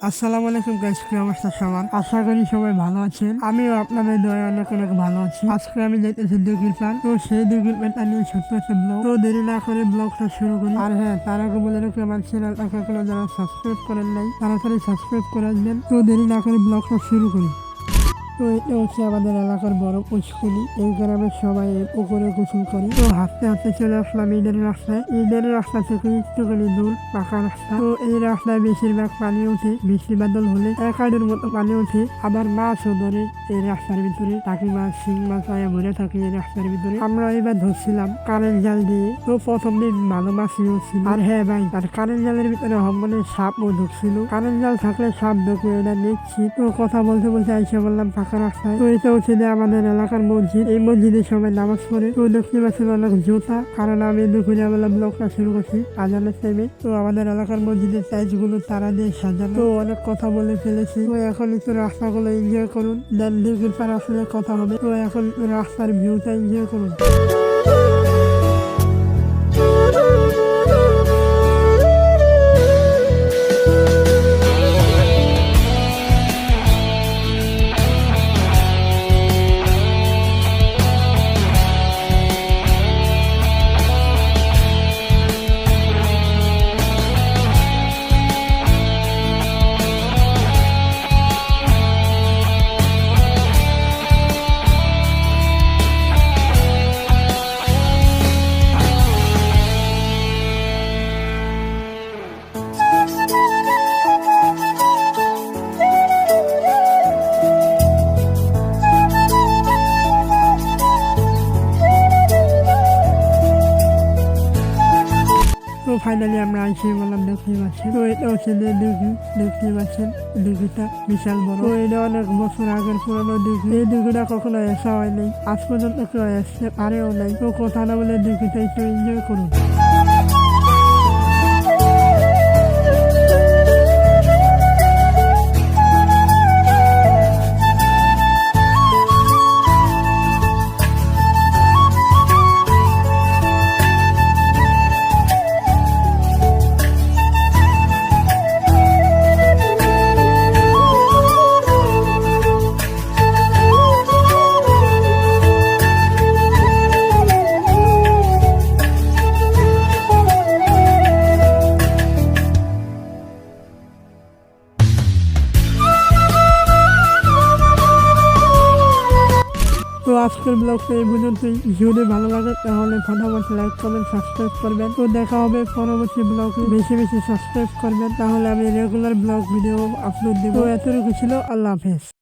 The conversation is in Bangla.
আসসালামু আলাইকুম গাইস, কি অবস্থা সবার? আশা করি সবাই ভালো আছেন। আমিও আপনাদের দয়ায় অনেক অনেক ভালো আছি। আজকে আমি যাইতেছি দুর্গির প্ল্যান, তো সেই দুর্গির প্ল্যানটা নিয়ে ছোট্ট একটা ব্লগ। তো দেরি না করে ব্লগটা শুরু করি। আর হ্যাঁ, তার আগে বলে রাখি আমার চ্যানেলটাকে এখনো যারা সাবস্ক্রাইব করেন নাই তাড়াতাড়ি সাবস্ক্রাইব করে আসবেন। তো দেরি না করে ব্লগটা শুরু করি। তো এটা হচ্ছে আমাদের এলাকার বড় পুষ্করি। এই গ্রামের সবাই এর উপরে গোসল করে। তো হাঁটতে হাঁটতে চলে আসলাম ঈদের রাস্তায়। ঈদের রাস্তা থেকে একটুখানি দূর পাকা রাস্তা। তো এই রাস্তায় বেশিরভাগ পানি ওঠে, বৃষ্টি বাদল হলে এক আড়ের মতো পানি ওঠে। আবার মাছও ধরে এই রাস্তার ভিতরে, টাকি মাছ, শিং মাছ আয়া ভরে থাকে এই রাস্তার ভিতরে। আমরা এবার ধরছিলাম কারেন্ট জাল দিয়ে। তো প্রথম দিন ভালো মাছই হচ্ছিল। আর হ্যাঁ ভাই, আর কারেন্ট জালের ভিতরে হম্বনে সাপও ঢুকছিল। কারেন্ট জাল থাকলে সাপ ঢুকবে এটা দেখছি। তো কথা বলতে বলতে আইসা বললাম ফাঁকা রাস্তায়। তো এটা হচ্ছে যে আমাদের এলাকার মসজিদ। এই মসজিদে সবাই নামাজ পড়ে। তো দেখতে পাচ্ছেন অনেক জোতা, কারণ আমি দুপুরে বেলা ব্লগটা শুরু করছি আজানের টাইমে। তো আমাদের এলাকার মসজিদের টাইলস গুলো তারা দিয়ে সাজানো। তো অনেক কথা বলে ফেলেছি। তো এখন একটু রাস্তাগুলো এনজয় করুন, দেন দিঘির পার আসলে কথা হবে। তো এখন রাস্তার ভিউটা এনজয় করুন। তো ফাইনালি আমরা আইসি বললাম, দেখতেই পাচ্ছেন। তো এটা হচ্ছে যে দিঘি, দেখতেই পাচ্ছেন দিঘিটা বিশাল বড়। তো এটা অনেক বছর আগের পুরনো দিঘি। এই দিঘিটা কখনো আসা হয় নাই, আজ পর্যন্ত কেউ আসতে পারেও নাই। তো কথা না বলে দিঘিটা একটু এনজয় করুন। তো আজকের ব্লগটা এই পর্যন্তই। যদি ভালো লাগে তাহলে ফটাফট লাইক, কমেন্ট, সাবস্ক্রাইব করবেন। তো দেখা হবে পরবর্তী ব্লগে। বেশি বেশি সাবস্ক্রাইব করবেন, তাহলে আমি রেগুলার ব্লগ ভিডিও আপলোড দেবো। তো এতটুকু ছিল, আল্লাহ হাফেজ।